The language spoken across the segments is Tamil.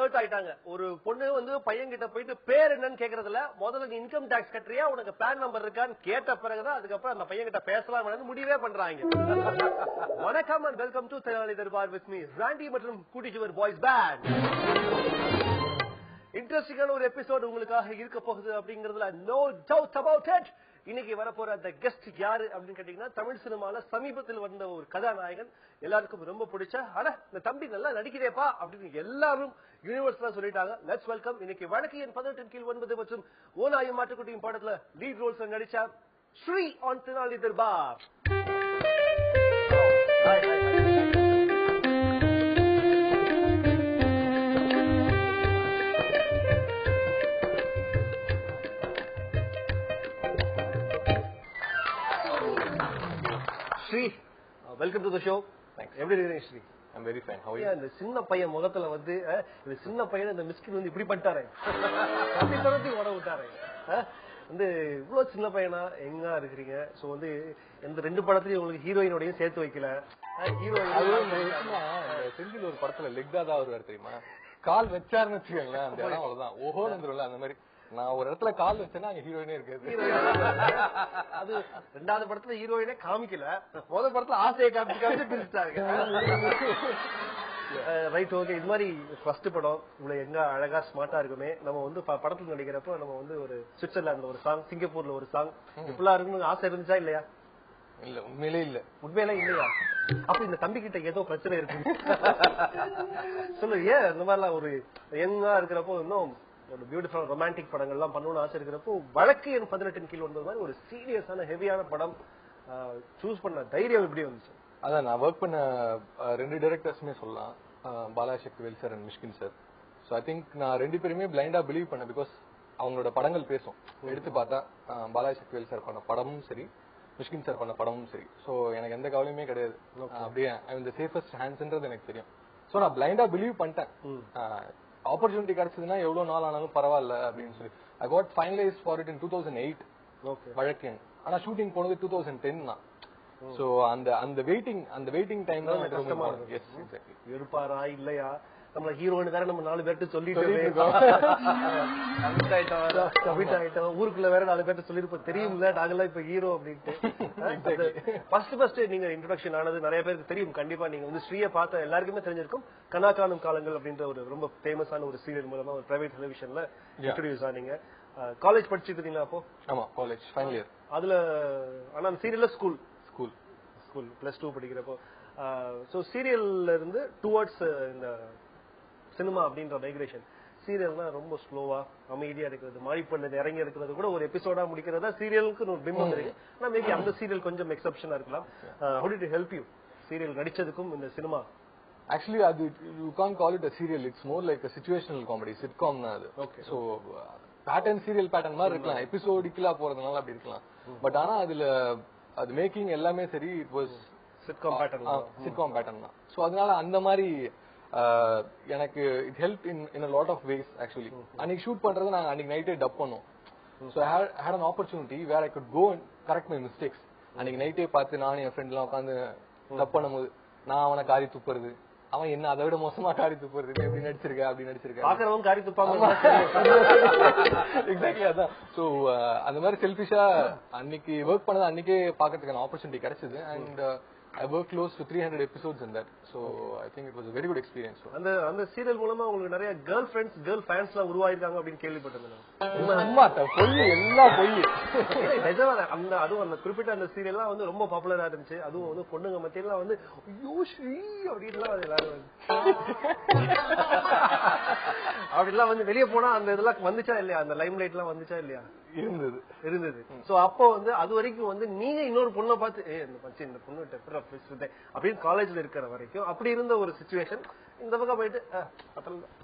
அலர்ட் ஆயிட்டாங்க. ஒரு பொண்ணு வந்து பையன் கிட்ட போயிட்டு பேர் என்னன்னு கேக்குறதுல முதல்ல நீ இன்கம் டாக்ஸ் கட்டுறியா, உனக்கு பேன் நம்பர் இருக்கான்னு கேட்ட பிறகுதான் அதுக்கப்புறம் அந்த பையன் கிட்ட பேசலாம் முடிவே பண்றாங்க. வணக்கம் and welcome to Tenali Darbar with me Randy மற்றும் கூட்டிச்சுவர் பாய்ஸ் பேண்ட். இன்ட்ரெஸ்டிங்கான ஒரு எபிசோட் உங்களுக்காக இருக்க போகுது அப்படிங்கறதுல நோ டவுட் அபவுட் இட். இன்னைக்கு வரப்போற அந்த கெஸ்ட் யாரு அப்படின்னு கேட்டீங்கன்னா, தமிழ் சினிமால சமீபத்தில் வந்த ஒரு கதாநாயகன், எல்லாருக்கும் ரொம்ப பிடிச்ச, ஆனா இந்த தம்பி நல்லா நடிக்கிறேப்பா அப்படின்னு எல்லாரும் யூனிவர்சலா சொல்லிட்டாங்க. லெட்ஸ் வெல்கம் இன்னைக்கு வழக்கு எண் 18 கீழ் 9 மற்றும் ஓநாயும் மாட்டுக்குட்டியும் படத்துல லீட் ரோல்ஸ் நடிச்ச ஸ்ரீ ஆன் Tenali Darbar. Sri, welcome to the show. எப்படி இருக்கீங்க Sri? I'm very fine. How are you? இந்த சின்ன பையன் முகத்துல வந்து இந்த சின்ன பையன் இந்த மிஸ்கின் வந்து இப்படி பண்ணிட்டாரே, அப்படி தொடர்ந்து ஓட விட்டாரே. வந்து இவ்வளவு சின்ன பையனா எங்க இருக்கிறீங்க? சோ வந்து இந்த 2 படத்துலயும் உங்களுக்கு ஹீரோயினோடையும் சேர்த்து வைக்கல. செந்தில் ஒரு படத்துல லெக்தாதா வருவார் தெரியுமா? கால் வச்சாருன்னு வச்சுக்கோங்களேன், அந்த இடம் அவ்வளவுதான் ஓஹோன்னு வந்துரும்ல. அந்த மாதிரி நான் ஒரு இடத்துல கால் வச்சேன்னா அங்க ஹீரோயினே இருக்காது. அது 2வது படத்துல ஹீரோயினே காமிக்கல, முதல் படத்துல ஆசையை காமிச்சு பிரிச்சுட்டாங்க. Right, okay. இது மாதிரி ஃபர்ஸ்ட் படம் இவ்வளவு எங்க அழகா ஸ்மார்ட்டா இருக்குமே. நம்ம வந்து படத்துல நடிக்கிறப்ப நம்ம வந்து ஒரு சுவிட்சர்லாந்துல ஒரு சாங், சிங்கப்பூர்ல ஒரு சாங் இப்பெல்லாம் இருக்குன்னு ஆசை இருந்துச்சா இல்லையா? இல்ல, உண்மையிலே இல்ல. உண்மையிலே இல்லையா? அப்ப இந்த தம்பி கிட்ட ஏதோ பிரச்சனை இருக்கு. சொல்லு, ஏன் இந்த மாதிரிலாம் ஒரு யங்கா இருக்கிறப்போ இன்னும் ஒரு பியூட்டிஃபுல் ரொமான்டிக் படங்கள் எல்லாம் பண்ணணும்னு ஆசை இருக்கிறப்போ வழக்கு எண் 18 கீழ் 9 மாதிரி ஒரு சீரியஸான ஹெவியான படம் சூஸ் பண்ண தைரியம் எப்படி வந்துச்சு? அதான் நான் ஒர்க் பண்ண 2 டைரக்டர்ஸுமே சொல்லலாம், Bala Sakthivel sir and Mysskin sir. So I think நான் 2 பேருமே பிளைண்டா பிலீவ் பண்ணேன். பிகாஸ் அவங்களோட படங்கள் பேசும். எடுத்து பார்த்தா பாலா சக்திவேல் சார் பண்ண படமும் சரி, மிஷ்கின் சார் பண்ண படமும் சரி. ஸோ எனக்கு எந்த கவலையுமே கிடையாது. அப்படியே இந்த சேஃபஸ்ட் ஹேண்ட்ஸ்ன்றது எனக்கு தெரியும். ஸோ நான் பிளைண்டா பிலீவ் பண்ணிட்டேன். ஆப்பர்ச்சுனிட்டி கிடைச்சதுன்னா எவ்வளவு நாள் ஆனாலும் பரவாயில்ல அப்படின்னு சொல்லி I got finalise for it in 2008 வழக்கு. ஆனா ஷூட்டிங் போனது 2010 தான். சோ அந்த வெயிட்டிங் டைம் தான் கஷ்டமா இருக்கு. இருப்பாரா இல்லையா, நம்ம ஹீரோன்னு வேற நம்ம 4 பேர்ட்ட சொல்லிட்டு ஊருக்குள்ள வேற 4 பேர்ட்ட சொல்லிருப்போம், தெரியும்ல நாங்கெல்லாம் இப்ப ஹீரோ அப்படின்ட்டு. ஃபர்ஸ்ட் நீங்க இன்ட்ரோடக்ஷன் ஆனது நிறைய பேருக்கு தெரியும். கண்டிப்பா நீங்க வந்து ஸ்ரீயை பார்த்த எல்லாருக்குமே தெரிஞ்சிருக்கும். கனா காணும் காலங்கள் அப்படின்ற ஒரு ரொம்ப ஃபேமஸான ஒரு சீரியல் மூலமா ஒரு பிரைவேட் டெலிவிஷன்ல இன்ட்ரோடியூஸ் ஆனீங்க. காலேஜ் படிச்சுட்டு இருக்கீங்களா அப்போ? ஆமா, காலேஜ் ஃபைனல் இயர். அதுல ஆனா அந்த சீரியல்ல ஸ்கூல் +2 படிக்கிறப்போ சோ சீரியல்ல இருந்து டுவர்ட்ஸ் இந்த சினிமா அப்படின்ற மைக்ரேஷன். சீரியல்னா ரொம்ப ஸ்லோவா அமைதியா இருக்கிறது, மாறி பண்ணது இறங்கி இருக்கிறது கூட ஒரு எபிசோடா முடிக்கிறதா சீரியலுக்கு ஒரு பிம்பம் இருக்கு. ஆனா மேபி அந்த சீரியல் கொஞ்சம் எக்ஸப்ஷனா இருக்கலாம். how did it help you serial நடிச்சதுக்கும் இந்த சினிமா? ஆக்சுவலி அது you can't call it a serial, it's more like a situational comedy, sitcom தான் அது. சோ பேட்டர்ன் சீரியல் பேட்டர்ன் மாதிரி இருக்கலாம், எபிசோடிக்கலா போறதுனால அப்படி இருக்கலாம். பட் ஆனா அதுல அது மேக்கிங் எல்லாமே சரி, இட் வாஸ் சிட்காம் பேட்டர்ன் தான். சோ அதனால அந்த மாதிரி எனக்கு it help in a lot of ways actually. அன்னைக்கு ஷூட் பண்றது நாங்க அன்னைக்கு நைட்டே டப் பண்ணோம். So I had an opportunity where I could go and correct my mistakes. அன்னைக்கு நைட்டே பார்த்து நானும் என் ஃப்ரெண்ட் எல்லாம் உட்காந்து டப் பண்ணும்போது நான் அவனை காரி துப்புறது, அவன் என்ன அதை விட மோசமா காரி துப்புறது, எப்படி நடிச்சிருக்க அப்படி நடிச்சிருக்க, பாக்குறவங்க காரி துப்பாங்க. எக்ஸாக்ட்லி அதான். சோ அந்த மாதிரி செல்ஃபிஷா அன்னைக்கு ஒர்க் பண்ணது அன்னைக்கே பாக்கிறதுக்கான ஆப்பர்ச்சுனிட்டி கிடைச்சது. And I worked close to 300 episodes in that. So I think it was a very good experience. அந்த சீரியல் மூலமா உங்களுக்கு நிறைய கேர்ள் ஃப்ரெண்ட்ஸ், கேர்ள் ஃபேன்ஸ் எல்லாம் உருவாயிருக்காங்க அப்படின்னு கேள்விப்பட்டேன். அதுவும் அந்த குறிப்பிட்ட அந்த சீரியல்லாம் வந்து ரொம்ப பாப்புலரா இருந்துச்சு. அதுவும் வந்து பொண்ணுங்க மத்தியெல்லாம் வந்து ஐயோ ஸ்ரீ அப்படின்லாம் எல்லாரும் அப்படிலாம் வந்து வெளியே போனா அந்த இதெல்லாம் வந்துச்சா இல்லையா, அந்த லைம் லைட் எல்லாம் வந்துச்சா இல்லையா? இருந்தது. சோ அப்போ வந்து அது வரைக்கும் வந்து நீங்க இன்னொரு பொண்ணை பார்த்து இந்த பொண்ணு அப்படின்னு காலேஜ்ல இருக்கிற வரைக்கும் அப்படி இருந்த ஒரு சிச்சுவேஷன் இந்த பக்கம் போயிட்டு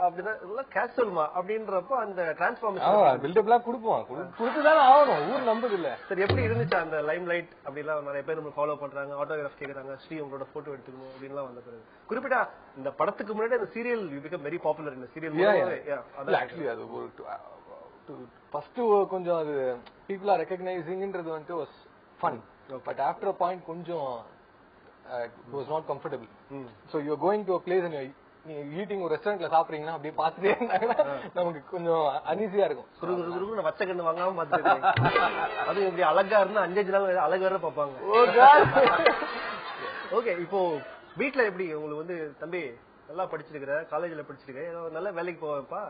அப்படின்னா இதெல்லாம் கேஷுவல்மா அப்படின்றப்போ அந்த டிரான்ஸ்ஃபார்மேஷன் பில்டப்லாம் கொடுத்துதான் ஆகணும், ஊர் நம்பது இல்ல. சரி, எப்படி இருந்துச்சு அந்த லைம் லைட்? அப்படிலாம் நிறைய பேர் நம்ம ஃபாலோ பண்றாங்க, ஆட்டோகிராஃப் கேக்குறாங்க, ஸ்ரீ உங்களோட போட்டோ எடுத்துக்கணும் அப்படின்லாம் வந்த பிறகு குறிப்பிட்ட இந்த படத்துக்கு முன்னாடி அந்த சீரியல் பிகம் வெரி பாப்புலர். இந்த சீரியல் ஆக்சுவலி அது ஒரு ஃபர்ஸ்ட் கொஞ்சம் அது பீப்புள் ஆர் ரெகக்னைசிங்ன்றது வந்து was fun. But after a point கொஞ்சம் it was not comfortable. So you're going to a place and நீங்க ஈட்டிங் ஒரு ரெஸ்டாரண்ட்ல சாப்பிடுறீங்கன்னா அப்படியே பாத்துட்டே இருந்தாங்கன்னா நமக்கு கொஞ்சம் அன்ஈஸியா இருக்கும். சுருக்கு வச்ச கண்ணு வாங்காம பாத்துருக்கேன். அது எப்படி அழகா இருந்தா 5 நாள் அழகு வர பாப்பாங்க. ஓகே, இப்போ வீட்டுல எப்படி உங்களுக்கு வந்து தம்பி நல்லா படிச்சிருக்கிற, காலேஜ்ல படிச்சிருக்க, ஏதோ நல்ல வேலைக்கு போவேப்பா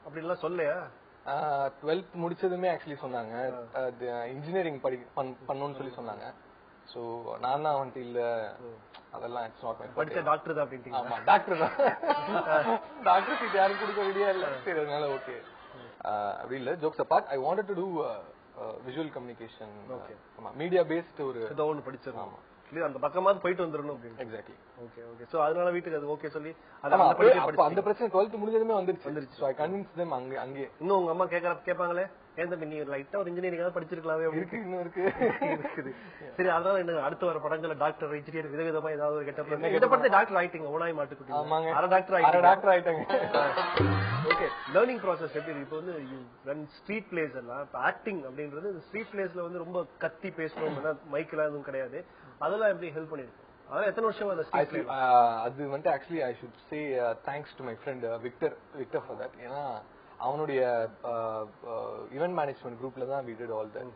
அப்படின்லாம் சொல்லையா? 12th முடிச்சதுமே ஆக்சுவலி சொன்னாங்க இன்ஜினியரிங் பண்ணணும்னு சொல்லி சொன்னாங்க. சோ நான் தான் வந்துட்டு இல்ல அதெல்லாம் இட்ஸ் நாட் மை படிச்ச டாக்டர் தான் அப்படின்ட்டு. ஆமா டாக்டர் தான். டாக்டர் சீட் யாரும் கொடுக்க ரெடியா இல்ல. சரி அதனால ஓகே அப்படி இல்ல. Jokes abort, I wanted to to visual communication. Okay, ஆமா மீடியா பேஸ்ட் ஒரு ஏதோ ஒன்று படிச்சிருக்கோம். ஆமா, அந்த பக்கமாவது போயிட்டு வந்துடணும் அப்படின்னு. எக்ஸாக்ட்லி. Okay okay. சோ அதனால வீட்டுக்கு அது ஓகே சொல்லி அந்த பிரச்சனை 12th முடிஞ்சதுமே வந்துருச்சு. சோ ஐ கன்வின்ஸ் देम அங்கே. இன்னும் உங்க அம்மா கேட்பாங்களே, ஏன் தம்பி நீ லைட்டா ஒரு இன்ஜினியரிங் படிச்சிருக்கலாமே. இன்னும் இருக்கு. சரி, அதனால என்ன அடுத்து வர படங்கள்ல டாக்டர் இன்ஜினியர் விதவிதமா ஏதாவது ஒரு கெட்டப் இந்த படத்தை டாக்டர் ஆயிட்டீங்க. ஓனாய் மாட்டுக்குட்டி. ஆமாங்க, அரை டாக்டர் ஆயிட்டாங்க. ஓகே, லேர்னிங் ப்ராசஸ் எப்படி இருக்கு? இப்போ வந்து ரன் ஸ்ட்ரீட் பிளேஸ் எல்லாம் இப்போ ஆக்டிங் அப்படின்றது ஸ்ட்ரீட் பிளேஸ்ல வந்து ரொம்ப கத்தி பேசணும், மைக்கெல்லாம் எதுவும் கிடையாது. அதெல்லாம் எப்படி ஹெல்ப் பண்ணிருக்கு? அதெல்லாம் எத்தனை வருஷம் அது வந்து actually I should say thanks to my friend Victor for that. ஏன்னா அவனுடைய ஈவென்ட் மேனேஜ்மெண்ட் குரூப்ல தான் we did all that.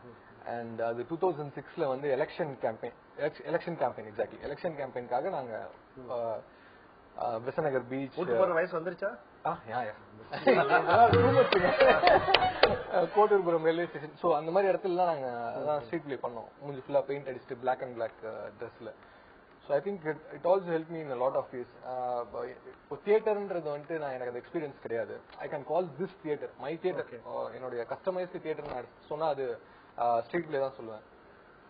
And அது 2006ல வந்து எலெக்ஷன் கேம்பெயின் எக்ஸாக்ட்லி எலெக்ஷன் கேம்பெயின்காக நாங்க விசநகர் பீச் வயசு வந்துருச்சா? Kotturpuram railway station. சோ அந்த மாதிரி இடத்துல நாங்க ஸ்ட்ரீட் பிளே பண்ணோம். மூஞ்சி ஃபுல்லா பெயிண்ட் அடிச்சுட்டு பிளாக் அண்ட் பிளாக் ட்ரெஸ்ல. So I think it also helped me in a lot of ways. தியேட்டர்ன்றது வந்துட்டு நான் எனக்கு அந்த எக்ஸ்பீரியன்ஸ் கிடையாது. I can call this theater my theater. என்னோட கஸ்டமைஸ்டு தியேட்டர் நான் சொன்னா அது ஸ்ட்ரீட் பிளே தான் சொல்லுவேன்.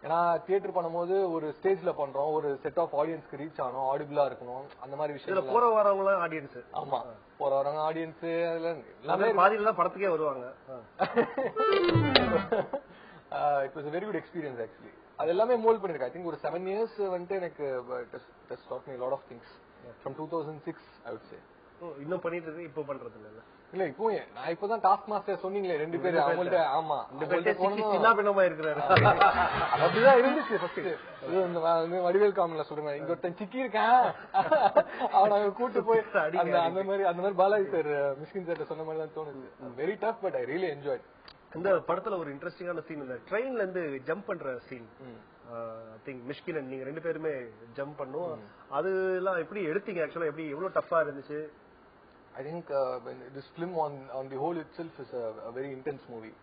ஏன்னா தியேட்டர் பண்ணும்போது ஒரு ஸ்டேஜ்ல பண்றோம், ஒரு செட் ஆஃப் ஆடியன்ஸ்க்கு ரீச் ஆகணும், ஆடிபிளா இருக்கணும், அந்த மாதிரி விஷயம். போற வரவங்க ஆடியன்ஸ். ஆமா, போற வரவங்க ஆடியன்ஸ் அதுல பாதியில தான் படத்துக்கே வருவாங்க. It was a very good experience actually. அது எல்லாமே மோல்ட் பண்ணிருக்கேன். I think ஒரு 7 years வந்துட்டு எனக்கு it has taught me a lot of things from 2006 I would say. இன்னும் பண்ணிட்டு இருக்கு, இப்போ பண்றது இல்ல. இல்ல இப்போ நான் இப்பதான் டாஸ்க் மாஸ்டர் சொன்னீங்களே ரெண்டு பேரும் அவங்கள்ட்ட. ஆமா, சின்ன பின்னமா இருக்கிறாரு. அப்படிதான் இருந்துச்சு ஃபர்ஸ்ட். வடிவேல் காமெடில சொல்றேன், இங்க ஒருத்தன் சிக்கி இருக்கான் அவனை கூட்டு போய் அந்த மாதிரி பாலாஜி சார் மிஸ்கின் சார் சொன்ன மாதிரி தான் தோணுது. Very tough but I really enjoy. இந்த படத்துல ஒரு இன்ட்ரெஸ்டிங்கான சீன், இந்த ட்ரெயின்ல இருந்து ஜம்ப் பண்ற சீன். ஐ திங்க் மிஷ்கின் நீங்க ரெண்டு பேருமே ஜம்ப் பண்ணும். அது எல்லாம் எப்படி எடுத்தீங்க? ஆக்சுவலா எப்படி எவ்வளவு டஃப்பா இருந்துச்சு? I think this film on the whole itself is a very intense movie.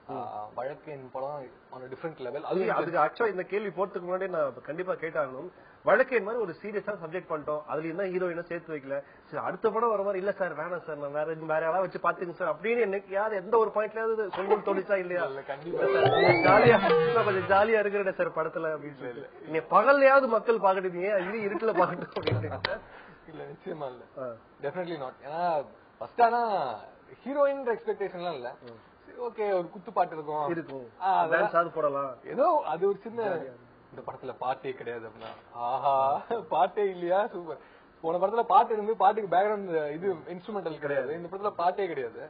வழக்கேன் படம் on a different level. அதுக்கு ஆக்சுவலா இந்த கேள்வி போறதுக்கு முன்னாடி நான் கண்டிப்பா கேட்டாகணும். வழக்கேன் மாதிரி ஒரு சீரியஸா சப்ஜெக்ட் பண்ணிட்டோம், அதுல இருந்தா ஹீரோயினா சேர்த்து வைக்கல, சரி அடுத்த படம் வர மாதிரி இல்ல சார் வேணாம் சார் நான் வேற யாராவது வச்சு பாத்துங்க சார் அப்படின்னு எனக்கு யாரு எந்த ஒரு பாயிண்ட்லயாவது சொல்லணும்னு தோணிச்சா இல்லையா? ஜாலியா கொஞ்சம் ஜாலியா இருக்கிற சார் படத்துல அப்படின்னு சொல்லி நீ பகல்லையாவது மக்கள் பாக்கட்டுவீங்க, இது இருட்டுல பாக்கட்டும் அப்படின்னு. இல்ல நிச்சயமா இல்ல, டெஃபினெட்லி நாட். ஏன்னா ஃபர்ஸ்ட் ஆனா ஹீரோயின் எக்ஸ்பெக்டேஷன்லாம் இல்ல. ஓகே ஒரு குத்து பாட்டு இருக்கும், டான்ஸ் போடலாம், ஏதோ அது ஒரு சின்ன. இந்த படத்துல பாட்டே கிடையாது அப்படின்னா ஆஹா பாட்டே இல்லையா சூப்பர். போன படத்துல பாட்டு இருந்து பாட்டுக்கு பேக்ரவுண்ட் இது இன்ஸ்ட்ருமெண்டல் கிடையாது, இந்த படத்துல பாட்டே கிடையாது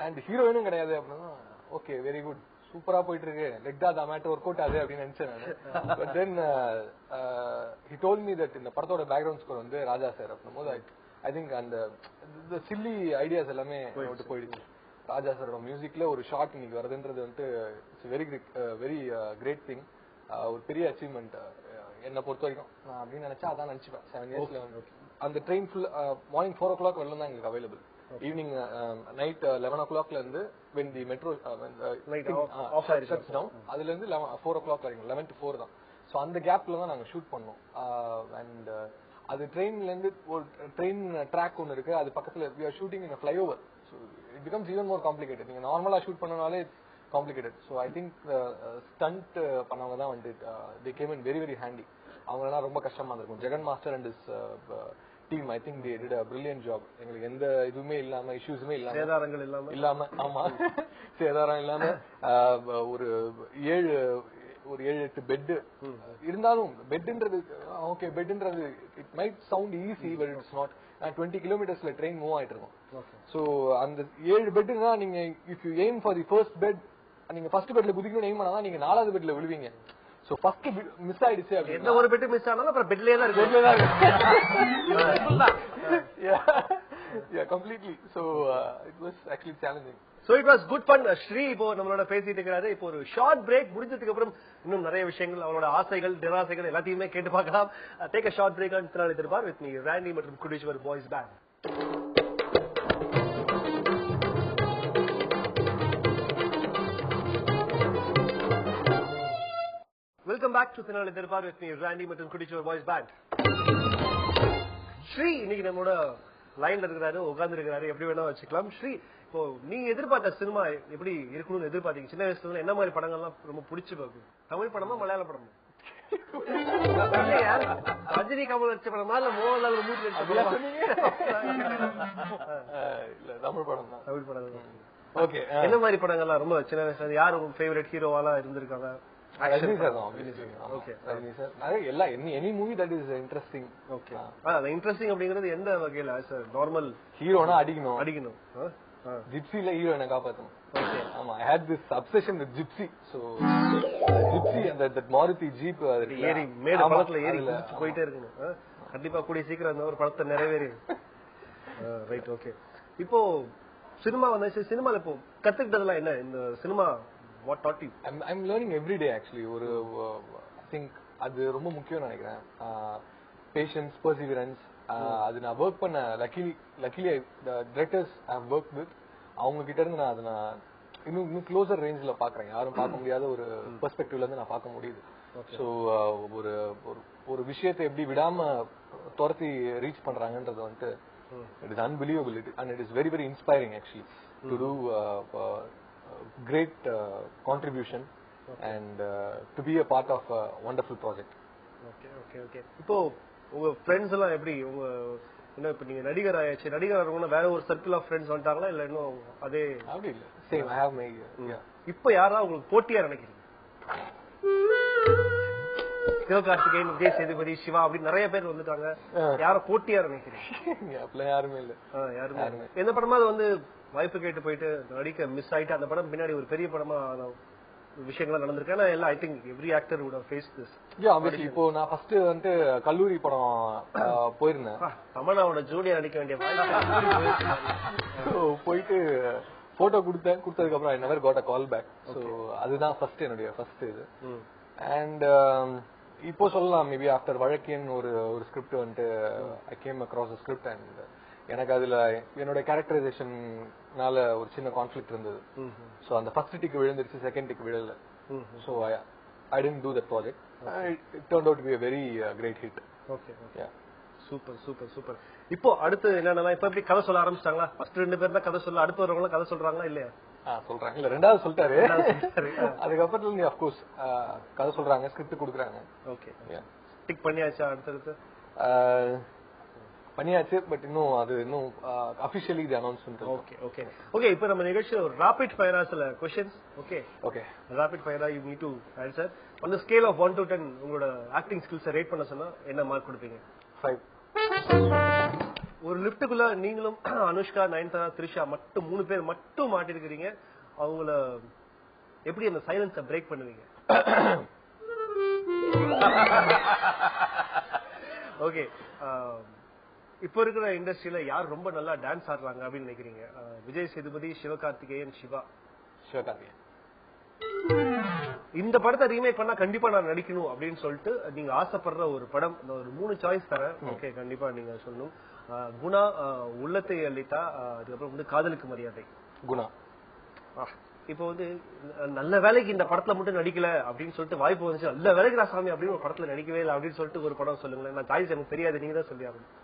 அண்ட் ஹீரோயினும் கிடையாது அப்படின்னா ஓகே வெரி குட் சூப்பரா போயிட்டு இருக்கு, லெக்டா மேட்டர் ஒர்க் அவுட் ஆகுது அப்படின்னு நினைச்சேன் நான். But then he told me that இந்த படத்தோட பேக்ரவுண்ட் ஸ்கோர் வந்து ராஜா சார் அப்படின்னும் போது ஐ திங்க் அந்த சில்லி ஐடியாஸ் எல்லாமே போயிடுச்சு. ராஜா சாரோட மியூசிக்ல ஒரு ஷார்ட் இன்னைக்கு வருதுன்றது வந்து இட்ஸ் வெரி கிரேட் திங், ஒரு பெரிய அச்சீவ்மெண்ட் என்னை பொறுத்த வரைக்கும். நான் அப்படின்னு நினைச்சா அதான் நினைச்சுப்பேன். 7 yearsல அந்த ட்ரெயின் ஃபுல் மார்னிங் 4 o'clock வரலாம் தான் எங்களுக்கு அவைலபிள். ஈவினிங் நைட் 11 o'clock இருந்து when the metro shuts down அதுல இருந்து 4 o'clock வரைக்கும் 11 to 4 தான். சோ அந்த கேப்ல தான் நாங்க ஷூட் பண்ணோம். அண்ட் அது ட்ரெயின்ல இருந்து ஒரு ட்ரெயின் ட்ராக் ஒன்னு இருக்கு, அது பக்கத்துல we are shooting in a flyover, so it becomes even more complicated. நீங்க நார்மலா shoot பண்ணனாலே complicated. So I think stunt பண்ணவங்க தான் வந்து they came in very very handy. அவங்கலாம் ரொம்ப கஷ்டமா இருக்கும். Jagan master and his team I think they did a brilliant job. எங்களுக்கு எந்த இதுவுமே இல்லாம இஷ்யூஸுமே இல்லாம சேதாரங்கள் இல்லாம ஆமா சேதாரம் இல்லாம ஒரு 7-8 பெட் இருந்தாலும் பெட்ன்றது ஓகே பெட்ன்றது it might sound easy but it's not. 20 kilometersல ட்ரெயின் மூவ் ஆயிட்டு இருக்கும். சோ அந்த 7 பெட்னா நீங்க if you aim for the first bed, நீங்க ஃபர்ஸ்ட் பெட்ல குதிக்கணும்னு எய்ம் பண்ணா நீங்க 4வது பெட்ல விழுவீங்க. சோ ஃபர்ஸ்ட் மிஸ் ஆயிடுச்சு அப்படி எந்த ஒரு பெட் மிஸ் ஆனாலும் அப்புறம் பெட்லயே தான் இருக்கு. Yeah, completely. So it was actually challenging. So it was good fun. Sri இப்போ நம்மளோட பேசிட்டு இருக்காரு. இப்போ ஒரு ஷார்ட் பிரேக் முடிஞ்சதுக்கு அப்புறம் இன்னும் நிறைய விஷயங்கள் அவங்களோட ஆசைகள் நிராசைகள் எல்லாத்தையுமே கேட்டு பார்க்கலாம். Take a short break on திருநாளை தர்பார் with me ராண்டி மற்றும் குடீஸ்வர் boys band. Welcome back to திருநாளை தர்பார் with me ராண்டி மற்றும் குடீஸ்வர் பாய்ஸ் பேண்ட். ஸ்ரீ இன்னைக்கு நம்மளோட லைன்ல இருக்கிறாரு, உட்கார்ந்து இருக்கிறாரு, எப்படி வேணா வச்சுக்கலாம். ஸ்ரீ, இப்போ நீங்க எதிர்பார்த்த சினிமா எப்படி இருக்கணும்னு எதிர்பார்த்தீங்க? சின்ன வயசுல என்ன மாதிரி படங்கள்லாம் ரொம்ப பிடிச்சு பார்க்கும்? தமிழ் படமா மலையாள படமா? ரஜினி கமல் வச்ச படமா இல்ல மோகன்லால் மூஞ்சி தமிழ் படம் தான். தமிழ் படம். ஓகே. என்ன மாதிரி படங்கள்லாம் ரொம்ப சின்ன வயசுல யாரு உங்க ஃபேவரட் ஹீரோவாலாம் இருந்திருக்காங்க? Rajini sir, obviously. Okay. Rajini sir. Any movie that is interesting. Okay. Interesting அப்படிங்கிறது எந்த வகையில? நார்மல் ஹீரோனா அடிக்கணும். ஜிப்சில ஹீரோ என்ன காப்பாத்தணும். Okay. ஆமா, I had this obsession with Gypsy. So Gypsy and that Maruti Jeep ஏறி மேட படத்துல ஏறி போயிட்டே இருக்கணும். கண்டிப்பா கூடிய சீக்கிரம் அந்த ஒரு படத்தை நிறைவேறி. Right, okay. இப்போ சினிமா வந்து சினிமால இப்போ கத்துக்கிட்டதெல்லாம் என்ன? இந்த cinema what taught you? I'm learning every day actually. I think அது ரொம்ப முக்கியம் நினைக்கிறேன். Patience, perseverance. அது நான் வர்க் பண்ண luckily the directors I have worked with, அவங்க கிட்ட இருந்து நான் அதை இன்னும் க்ளோசர் ரேஞ்சில பாக்குறேன். யாரும் பார்க்க முடியாத ஒரு பெர்ஸ்பெக்டிவ்ல இருந்து நான் பார்க்க முடியுது. ஸோ ஒரு விஷயத்தை எப்படி விடாம துரத்தி ரீச் பண்றாங்கன்றது வந்துட்டு it is unbelievable and it is very very inspiring actually to do great contribution and to be a part of a wonderful project. Okay. இப்போ உங்க ஃப்ரெண்ட்ஸ் எல்லாம் எப்படி? உங்க என்ன இப்ப நீங்க நடிகர் ஆயாச்சு, நடிகர் ஆகணும்னா வேற ஒரு சர்க்கிள் ஆஃப் ஃப்ரெண்ட்ஸ் வந்துட்டாங்களா இல்ல இன்னும் அதே? அப்படி இல்ல, சேம். I have my இப்போ யாரா உங்களுக்கு போட்டியா நினைக்கிறீங்க? சிவகார்த்திகேயன், விஜய் சேதுபதி, சிவா அப்படி நிறைய பேர் வந்துட்டாங்க. யார போட்டியா நினைக்கிறீங்க? அப்பலாம் யாருமே இல்ல. யாருமே. எந்த படமா வந்து வாய்ப்பு கேட்டு போயிட்டு நடிக்க மிஸ் ஆயிட்டு அந்த படம் பின்னாடி ஒரு பெரிய படமா விஷயங்கள்லாம் நடந்திருக்கு? I think every actor would have faced this. obviously. இப்போ நான் ஃபர்ஸ்ட் வந்து கல்லூரி படம் போயிருந்தேன். தமிழாவோட ஜூனியர் நடிக்க வேண்டிய போயிட்டு போட்டோ கொடுத்ததுக்கு அப்புறம் I never got a call back. So அதுதான் ஃபர்ஸ்ட் என்னுடைய ஃபர்ஸ்ட் இது. அண்ட் இப்போ சொல்லலாம் மேபி ஆஃப்டர் வழக்கின் ஒரு ஸ்கிரிப்ட் வந்துட்டு I came across a script and எனக்கு அதுல என்னோட கேரக்டரைசேஷன்னால ஒரு சின்ன கான்ஃபிளிக்ட் இருந்தது. சோ அந்த ஃபர்ஸ்ட் டிக்கு விழுந்துருச்சு, செகண்ட் டிக்கு விழல. So I didn't do that project. It turned out to be a very great hit. Okay. Yeah. Super. இப்போ அடுத்து என்னன்னா, இப்ப எப்படி கதை சொல்ல ஆரம்பிச்சிட்டாங்களா? ஃபர்ஸ்ட் 2 பேர் தான் கதை சொல்ல, அடுத்து வரவங்க கதை சொல்றாங்களா இல்லையா? சொல்றாங்க. இல்ல, ரெண்டாவது சொல்லிட்டாரு. அதுக்கப்புறத்துல இருந்து ஆஃப் கோர்ஸ் கதை சொல்றாங்க, ஸ்கிரிப்ட் கொடுக்குறாங்க. ஓகே. டிக் பண்ணியாச்சா? அடுத்து பண்ணியாச்சு, பட் இன்னும் அபிஷியலி இது அனௌன்ஸ்மென்ட். ஓகே. இப்போ நம்ம நிகழ்ச்சியில ஒரு ராபிட் ஃபயரா சில क्वेश्चंस. ஓகே. ராபிட் ஃபயரா you need to answer. on the scale of 1 to 10 உங்களோட ஆக்டிங் ஸ்கில்ஸை ரேட் பண்ண சொன்னா என்ன மார்க் கொடுப்பீங்க? 5. ஒரு லிஃப்ட்டுக்குள்ள நீங்களும் அனுஷ்கா, நயன்தாரா, த்ரிஷா மட்டும் 3 பேர் மட்டும் மாட்டிருக்கிறீங்க. அவங்கள எப்படி அந்த சைலன்ஸை பிரேக் பண்ணுவீங்க? ஓகே. இப்போ இருக்கிற இண்டஸ்ட்ரியில யார் ரொம்ப நல்லா டான்ஸ் ஆடுறாங்க அப்படின்னு நினைக்கிறீங்க? விஜய் சேதுபதி, சிவகார்த்திகேயன், சிவகார்த்திகேயன். இந்த படத்தை ரீமேக் பண்ணா கண்டிப்பா நான் நடிக்கணும் அப்படின்னு சொல்லிட்டு நீங்க ஆசைப்படுற ஒரு படம், ஒரு 3 சாய்ஸ் தரேன். ஓகே, கண்டிப்பா நீங்க சொல்லணும். குணா, உள்ளத்தை அளித்தா, அதுக்கப்புறம் வந்து காதலுக்கு மரியாதை. குணா. இப்போ வந்து நல்ல வேலைக்கு இந்த படத்துல மட்டும் நடிக்கல அப்படின்னு சொல்லிட்டு வாய்ப்பு வந்துச்சு, நல்ல வேலைக்கு ராசாமி அப்படின்னு ஒரு படத்துல நடிக்கவே இல்லை அப்படின்னு சொல்லிட்டு ஒரு படம் சொல்லுங்களேன். நான் சாய்ஸ் எனக்கு தெரியாது, நீங்க தான் சொல்லி ஆகணும்.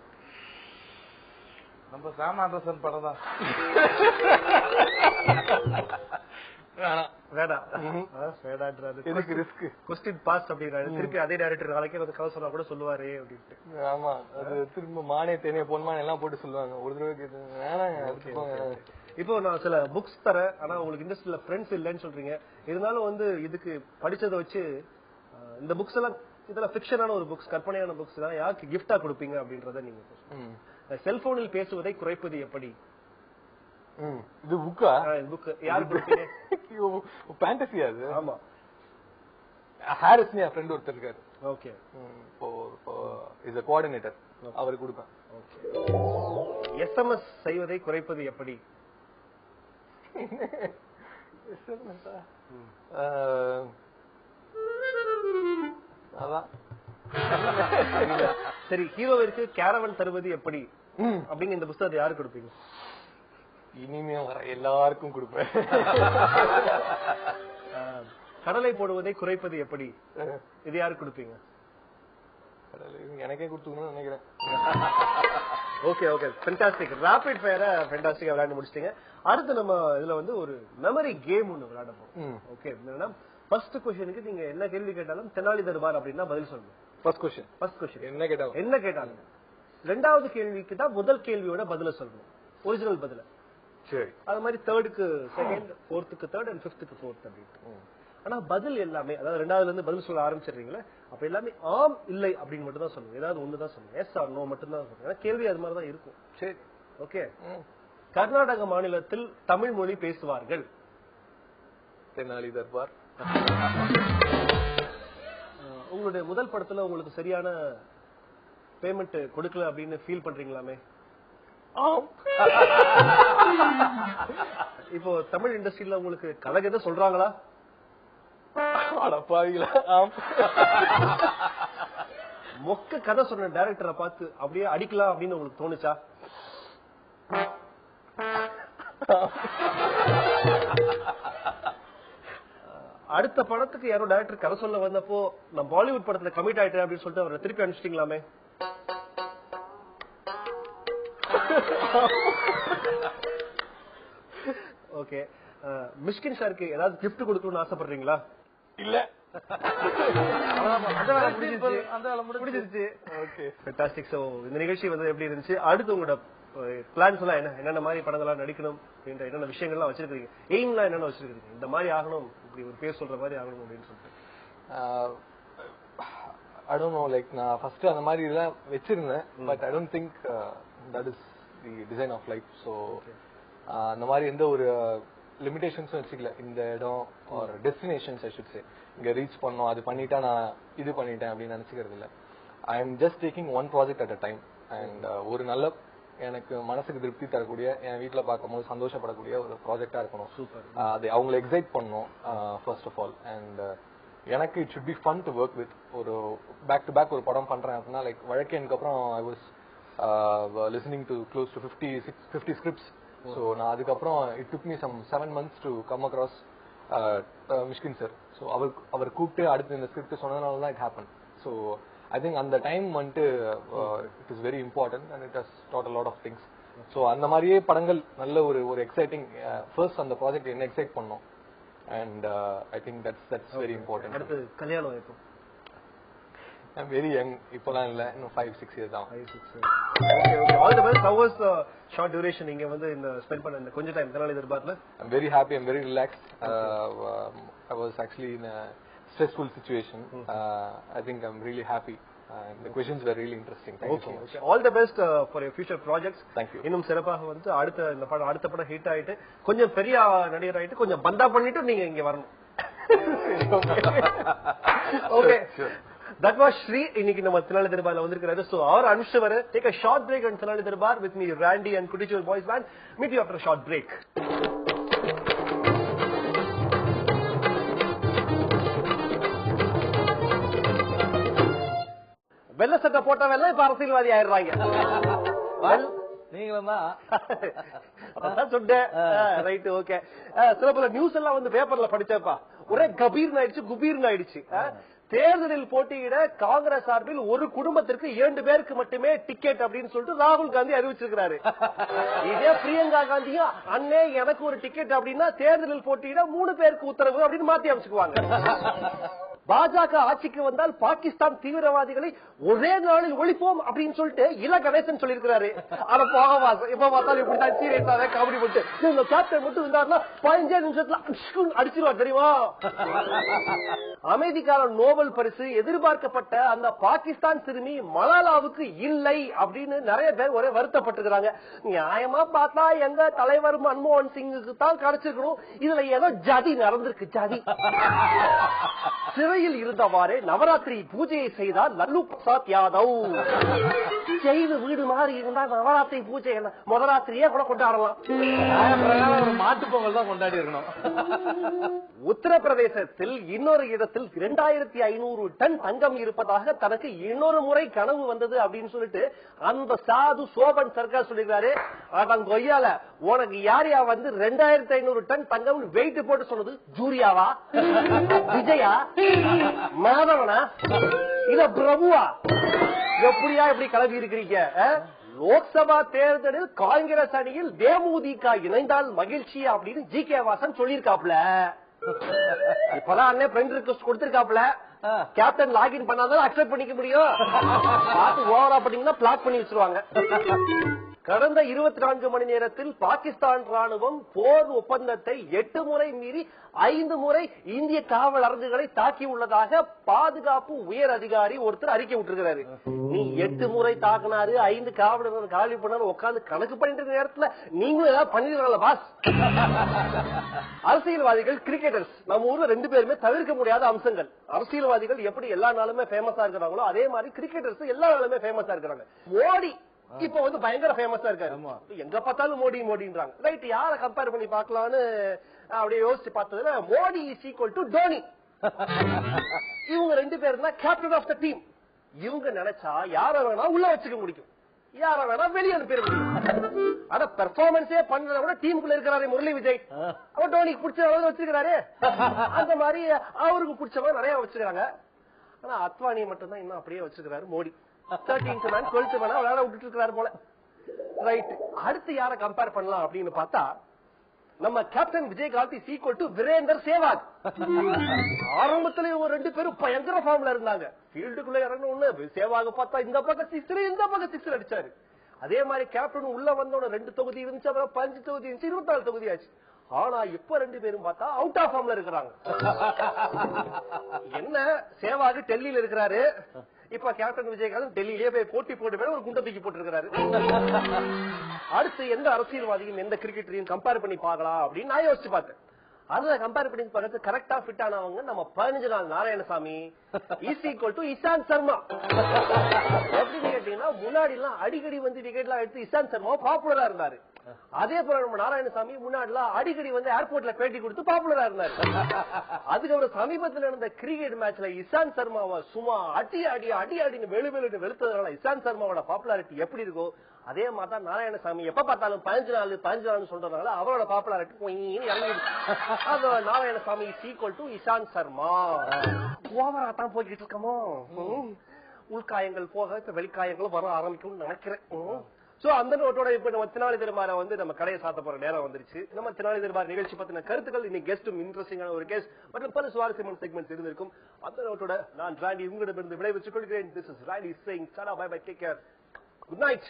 நம்ம சாம் ஆண்டர்சன் படம் தான். திருப்பி அதே டைரக்டர் நாளைக்கே வந்து கதை சொன்னா கூட சொல்லுவாரு அப்படின்ட்டு. ஆமா, அது திரும்ப மானே தேனே பொன்மானே எல்லாம் போட்டு சொல்லுவாங்க ஒரு தடவை. இப்போ நான் சில புக்ஸ் தரேன், ஆனா உங்களுக்கு இண்டஸ்ட்ரியில ஃப்ரெண்ட்ஸ் இல்லைன்னு சொல்றீங்க. இருந்தாலும் வந்து இதுக்கு படிச்சதை வச்சு இந்த புக்ஸ் எல்லாம் இதெல்லாம் ஃபிக்ஷனான ஒரு புக்ஸ், கற்பனையான புக்ஸ் தான், யாருக்கு கிஃப்டா கொடுப்பீங்க அப்படின்றத நீங்க. செல்போனில் பேசுவதை குறைப்பது எப்படி? இது புக்கா? புக். யாரு கொடுப்பீங்க? ஃபேண்டசியா அது? ஆமா. ஹாரிஸ் என் ஃப்ரெண்ட் ஒருத்தர் இருக்காரு. ஓகே. இப்போ இஸ் a coordinator. அவருக்கு கொடுப்பேன். SMS செய்வதை குறைப்பது எப்படி? அதான் சரி, ஹீரோவிற்கு கேரவன் தருவது எப்படி அப்படின்னு இந்த புத்தகத்தை யாருக்கு கொடுப்பீங்க? இனிமே வர எல்லாருக்கும் கொடுப்பேன். கடலை போடுவதை குறைப்பது எப்படி, இது யாருக்கு கொடுப்பீங்க? எனக்கே கொடுத்துக்கணும்னு நினைக்கிறேன். Okay okay, fantastic. ராபிட் ஃபயரை ஃபென்டாஸ்டிக்கா விளையாண்டு முடிச்சிட்டீங்க. அடுத்து நம்ம இதுல வந்து ஒரு மெமரி கேம் ஒன்னு விளையாட போறோம். ஓகே, என்னன்னா ஃபர்ஸ்ட் क्वेश्चनக்கு நீங்க என்ன கேள்வி கேட்டாலும் தெனாலி தர்பார் அப்படின்னா பதில் சொல்லணும். ஃபர்ஸ்ட் क्वेश्चन என்ன கேட்டாலும். ரெண்டாவது கேள்விக்கு தான் முதல் கேள்வியோட பதில சொல்லணும், ஒரிஜினல் பதில. சரி, அது மாதிரி தேர்டுக்கு செகண்ட், ஃபோர்த்துக்கு தேர்ட் அண்ட் ஃபிஃப்த்துக்கு ஃபோர்த் அப்படின்னு. ஆனா பதில் எல்லாமே, அதாவது ரெண்டாவதுல இருந்து பதில் சொல்ல ஆரம்பிச்சிடுறீங்களா, அப்ப எல்லாமே ஆம் இல்லை அப்படின்னு மட்டும் தான் சொல்லணும். ஏதாவது ஒண்ணுதான் சொல்லணும், எஸ் ஆர் நோ மட்டும் தான் சொல்லணும். கேள்வி அது மாதிரி தான் இருக்கும். சரி, ஓகே. கர்நாடக மாநிலத்தில் தமிழ் மொழி பேசுவார்கள். தெனாலி தர்பார். உங்களுடைய முதல் படத்துல உங்களுக்கு சரியான பேமெண்ட் கொடுக்கல அப்படின்னு ஃபீல் பண்றீங்களாமே? இப்போ தமிழ் இண்டஸ்ட்ரியில உங்களுக்கு கதை எதை சொல்றாங்களா? மொக்க கதை சொன்ன டைரக்டரை பார்த்து அப்படியே அடிக்கலாம் அப்படின்னு உங்களுக்கு தோணுச்சா? அடுத்த படத்துக்கு யாரோ டைரக்டர் கதை சொல்ல வந்தப்போ நான் பாலிவுட் படத்துல கமிட் ஆயிட்டேன் அப்படின்னு சொல்லிட்டு அவரை திருப்பி அனுப்பிச்சிட்டீங்களாமே? ஓகே. மிஷ்கின் சாருக்கு ஏதாவது கிஃப்ட் கொடுக்கணும்னு ஆசைப்படுறீங்களா? இல்ல, இந்த நிகழ்ச்சி வந்து எப்படி இருந்துச்சு? அடுத்து உங்களோட பிளான்ஸ் எல்லாம் என்னென்ன மாதிரி படங்கள்லாம் நடிக்கணும் அப்படின்ற என்னென்ன விஷயங்கள்லாம் வச்சிருக்கீங்க? எய்ம்லாம் என்னென்ன வச்சிருக்கீங்க? இந்த மாதிரி ஆகணும், இப்படி ஒரு பேர் சொல்ற மாதிரி ஆகணும் அப்படின்னு சொல்லிட்டு. I don't know, like நான் ஃபர்ஸ்ட் அந்த மாதிரி எல்லாம் வச்சிருந்தேன். But I don't think that is the design of life. So அந்த மாதிரி எந்த ஒரு லிமிடேஷன்ஸும் வச்சுக்கல. இந்த இடம் ஒரு டெஸ்டினேஷன்ஸ் ஐ ஷுட் சே, இங்க ரீச் பண்ணோம், அது பண்ணிட்டா நான் இது பண்ணிட்டேன் அப்படின்னு நினைச்சுக்கிறது இல்லை. I am just taking one project at a time. And ஒரு நல்ல எனக்கு மனசுக்கு திருப்தி தரக்கூடிய, என் வீட்டுல பார்க்கும்போது சந்தோஷப்படக்கூடிய ஒரு ப்ராஜெக்டா இருக்கணும். சூப்பர். அது அவங்களை எக்ஸைட் பண்ணணும் ஃபர்ஸ்ட் ஆஃப் ஆல். அண்ட் எனக்கு it should be fun to work with. ஒரு பேக் டு பேக் ஒரு படம் பண்றேன் அப்படின்னா, லைக் வழக்கேனுக்கு அப்புறம் I was listening to close to 50 scripts. So நான் அதுக்கப்புறம் it took me some 7 months to come across Mysskin sir. So அவர் கூப்பிட்டு அடுத்து இந்த ஸ்கிரிப்ட் சொன்னதுனால தான் it happen. So I think அந்த டைம் வந்துட்டு it is very important and it has taught a lot of things. So அந்த மாதிரியே படங்கள் நல்ல ஒரு எக்ஸைட்டிங், ஃபர்ஸ்ட் அந்த ப்ராஜெக்ட் என்ன எக்ஸைட் பண்ணோம். And I think that's very important. அடுத்து கல்யாணம் எப்போ? I'm very young. இப்போலாம் இல்ல, இன்னும் 5-6 years தான். Okay, okay. All the best. How was the short duration நீங்க வந்து இந்த ஸ்பெண்ட் பண்ண இந்த கொஞ்ச டைம் தெனாலி தர்பார்ல? I'm very happy. I'm very relaxed. I was actually in a stressful situation. I think I'm really happy. The questions were really interesting. Thank you so much. All the best for your future projects. Thank you. இன்னும் சிறப்பாக வந்து அடுத்த படம் ஹிட் ஆயிட்டு கொஞ்சம் பெரிய நடிகர் ஆயிட்டு கொஞ்சம் பந்தா பண்ணிட்டு நீங்க இங்க வரணும். Okay. That was Shri. இன்னைக்கு நம்ம தெனாலி தர்பார்ல வந்திருக்காரு. So our அனுஷ்வர் take a short break on Tenali Darbar with me Randy and Kutichur Boys Band. Meet you after a short break. வெள்ள சட்டை போட்டவெல்லாம் இப்ப அரசியல்வாதி ஆயிடுறாங்க. நீங்களும் தான் அதான் சொன்னேன். Right, okay. சில பல நியூஸ் எல்லாம் வந்து பேப்பர்ல படிச்சப்பா ஒரே கபீர்னு ஆயிடுச்சு, குபீர்னு ஆயிடுச்சு. தேர்தலில் போட்டியிட காங்கிரஸ் சார்பில் ஒரு குடும்பத்திற்கு 2 பேருக்கு மட்டுமே டிக்கெட் அப்படின்னு சொல்லிட்டு ராகுல் காந்தி அறிவிச்சிருக்கிறாரு. இதே பிரியங்கா காந்தியும் அண்ணே எனக்கு ஒரு டிக்கெட் அப்படின்னா தேர்தலில் போட்டியிட 3 பேருக்கு உத்தரவு அப்படின்னு மாத்தி அமைச்சுக்குவாங்க. பாஜக ஆட்சிக்கு வந்தால் பாகிஸ்தான் தீவிரவாதிகளை ஒரே நாளில் ஒழிப்போம் அப்படின்னு சொல்லிட்டு இல கணேசன் சொல்லிருக்கிறாரு. ஆனா பாகவாசம் எப்ப பார்த்தாலும் இப்படிதான் சீரியஸாவே காமெடி போட்டு இந்த சாப்டர் மட்டும் இருந்தாருன்னா 15 நிமிஷத்துல அடிச்சிருவார் தெரியுமா? அமைதிக்கான நோபல் பரிசு எதிர்பார்க்கப்பட்ட அந்த பாகிஸ்தான் சிறுமி மலாலாவுக்கு இல்லை அப்படின்னு நிறைய பேர் ஒரே வருத்தப்பட்டிருக்கிறாங்க. நியாயமா பார்த்தா எங்க தலைவர் மன்மோகன் சிங்குக்கு தான் கிடைச்சிருக்கணும். இதுல ஏதோ ஜதி நடந்திருக்கு. ஜதி சிறையில் இருந்தவாறே நவராத்திரி பூஜையை செய்தார் லல்லு பிரசாத் யாதவ். செய்து வீடு மாதிரி இருந்தா நவராத்திரி பூஜை என்ன முதராத்திரியே கூட கொண்டாடலாம். மாட்டு பொங்கல் தான் கொண்டாடி இருக்கணும். உத்தரப்பிரதேசத்தில் இன்னொரு இடத்தில் 2500 டன் தங்கம் இருப்பதாக தனக்கு இன்னொரு முறை கனவு வந்தது அப்படின்னு சொல்லிட்டு அந்த சாது சோபன் சர்க்கார் சொல்லிருக்காரு. அதான் கொய்யால உனக்கு யாரையா வந்து 2500 டன் தங்கம் வெயிட் போட்டு சொன்னது? ஜூரியாவா, விஜயா, மாதவனா, இத பிரபுவா? எப்படியா இப்படி கிளம்பி இருக்கிறீங்க? லோக்சபா தேர்தலில் காங்கிரஸ் அணியில் தேமுதிக இணைந்தால் மகிழ்ச்சி அப்படின்னு ஜி.கே. வாசன் சொல்லிருக்காப்ல. இப்பதான் அண்ணே ஃப்ரெண்ட் ரிக்வெஸ்ட் கொடுத்திருக்காப்ல. கேப்டன் லாகின் பண்ணாதான் அக்செப்ட் பண்ணிக்க முடியும். பார்த்து ஓவரா பண்ணீங்கன்னா பிளாக் பண்ணி வச்சிருவாங்க. கடந்த 24 மணி நேரத்தில் பாகிஸ்தான் ராணுவம் போர் ஒப்பந்தத்தை 8 முறை மீறி 5 முறை இந்திய காவல் அரங்குகளை தாக்கி உள்ளதாக பாதுகாப்பு உயர் அதிகாரி ஒருத்தர் அறிக்கை விட்டுருக்கிறாரு. நீ 8 முறை தாக்கினாரு, 5 காவலர் காலி பண்ணாரு உட்காந்து கணக்கு பண்ணிட்டு இருக்க நேரத்துல நீங்களும் ஏதாவது பண்ணிருக்கல பாஸ். அரசியல்வாதிகள், கிரிக்கெட்டர்ஸ் நம்ம ஊர்ல 2 பேருமே தவிர்க்க முடியாத அம்சங்கள். அரசியல்வாதிகள் எப்படி எல்லா நாளுமே ஃபேமஸா இருக்கிறாங்களோ அதே மாதிரி கிரிக்கெட்டர்ஸ் எல்லா நாளுமே ஃபேமஸா இருக்கிறாங்க. மோடி இப்ப வந்து பயங்கர ஃபேமஸா இருக்காரு. எங்க பார்த்தாலும் மோடி மோடின்றாங்க. ரைட், யார கம்பேர் பண்ணி பார்க்கலாம்னு அப்படியே யோசிச்சு பார்த்ததுல Modi is equal to Dhoni. இவங்க 2 பேரும் தான் கேப்டன் ஆஃப் த டீம். இவங்க நினைச்சா யார வேணா உள்ள வச்சுக்க முடியும், யார வேணா வெளியே அனுப்பிட முடியும். ஆனா பெர்ஃபார்மன்ஸே பண்றத விட டீமுக்குள்ள இருக்கிறாரு முரளி விஜய், அவர் டோனிக்கு பிடிச்ச வச்சிருக்காரு. அந்த மாதிரி அவருக்கு பிடிச்சவங்க நிறைய வச்சிருக்காங்க. ஆனா அத்வானி மட்டும் தான் இன்னும் அப்படியே வச்சிருக்காரு மோடி. 13th மேன் 12th மேனா விளையாட விட்டுட்டு இருக்காரு போல. ரைட், அடுத்து யார கம்பேர் பண்ணலாம் அப்படின்னு பார்த்தா நம்ம captain Vijayakanth is equal to Virender Sehwag. ஆரம்பத்துல இவங்க 2 பேரும் பயங்கர ஃபார்ம்ல இருந்தாங்க. ஃபீல்டுக்குள்ள இறங்கணும்னு சேவாக பார்த்தா இந்த பக்கம் 6 இந்த பக்கம் 6 அடிச்சாரு. அதே மாதிரி கேப்டன் உள்ள வந்தோட 2 தொகுதி இருந்துச்சு, அப்புறம் 5 தொகுதி இருந்துச்சு, 24 தொகுதி ஆச்சு. ஆனா இப்ப 2 பேரும் பார்த்தா அவுட் ஆஃப் ஃபார்ம்ல இருக்கிறாங்க. என்ன, சேவாக டெல்லியில இருக்கிறாரு, இப்ப கேப்டன் விஜயகாந்த் டெல்லியிலே போய் போட்டி போட்டு ஒரு குண்டை தூக்கி போட்டிருக்கிறாரு. அடுத்து எந்த அரசியல்வாதியும் எந்த கிரிக்கெட்டரையும் கம்பேர் பண்ணி பார்க்கலாம் அப்படின்னு நான் யோசிச்சு பார்த்தேன். அதுல கம்பேர் பண்ணி பார்க்கறது கரெக்டா ஃபிட் ஆனவங்க நம்ம 15 நாள் Narayanasamy is equal to Ishant Sharma. எப்படின்னு கேட்டீங்கன்னா முன்னாடி எல்லாம் அடிக்கடி வந்து விக்கெட் எல்லாம் எடுத்து இஷாந்த் சர்மா பாப்புலரா இருந்தாரு. அதே போல நம்ம நாராயணசாமி முன்னாடி அடிக்கடி வந்து ஏர்போர்ட்ல பேட்டி கொடுத்து பாப்புலரா இருந்தாரு. அதுக்கப்புறம் சமீபத்தில் நடந்த கிரிக்கெட் மேட்ச்ல இஷாந்த் சர்மாவை சும்மா அடி அடி அடி அடின்னு வெளுவெளுன்னு வெளுத்ததுனால இஷாந்த் சர்மாவோட பாப்புலாரிட்டி எப்படி இருக்கோ அதே மாதிரிதான் நாராயணசாமி எப்ப பார்த்தாலும் 15 நாள் சொல்றதுனால அவரோட popularity Narayanasamy is equal to Ishant Sharma. ஓவரா தான் போய்கிட்டு இருக்கமோ, உள்காயங்கள் போக இப்ப வெளிக்காயங்களும் வர ஆரம்பிக்கும் நினைக்கிறேன். சோ அந்த நோட்டோட இப்ப நம்ம தினாலி திருமார வந்து நம்ம கடையை சாத்த போற நேரம் வந்துருச்சு. நம்ம தினாலி திருமார நிகழ்ச்சி பத்தின கருத்துக்கள், இன்னைக்கு கெஸ்டும் இன்ட்ரெஸ்டிங்கான ஒரு கேஸ் மற்றும் பல சுவாரஸ்யமான செக்மெண்ட்ஸ் இருந்திருக்கும். அந்த நோட்டோட நான் ராண்டி உங்களிடமிருந்து விடைபெற்றுக் கொள்கிறேன். This is Randy saying, bye bye, take care, good night.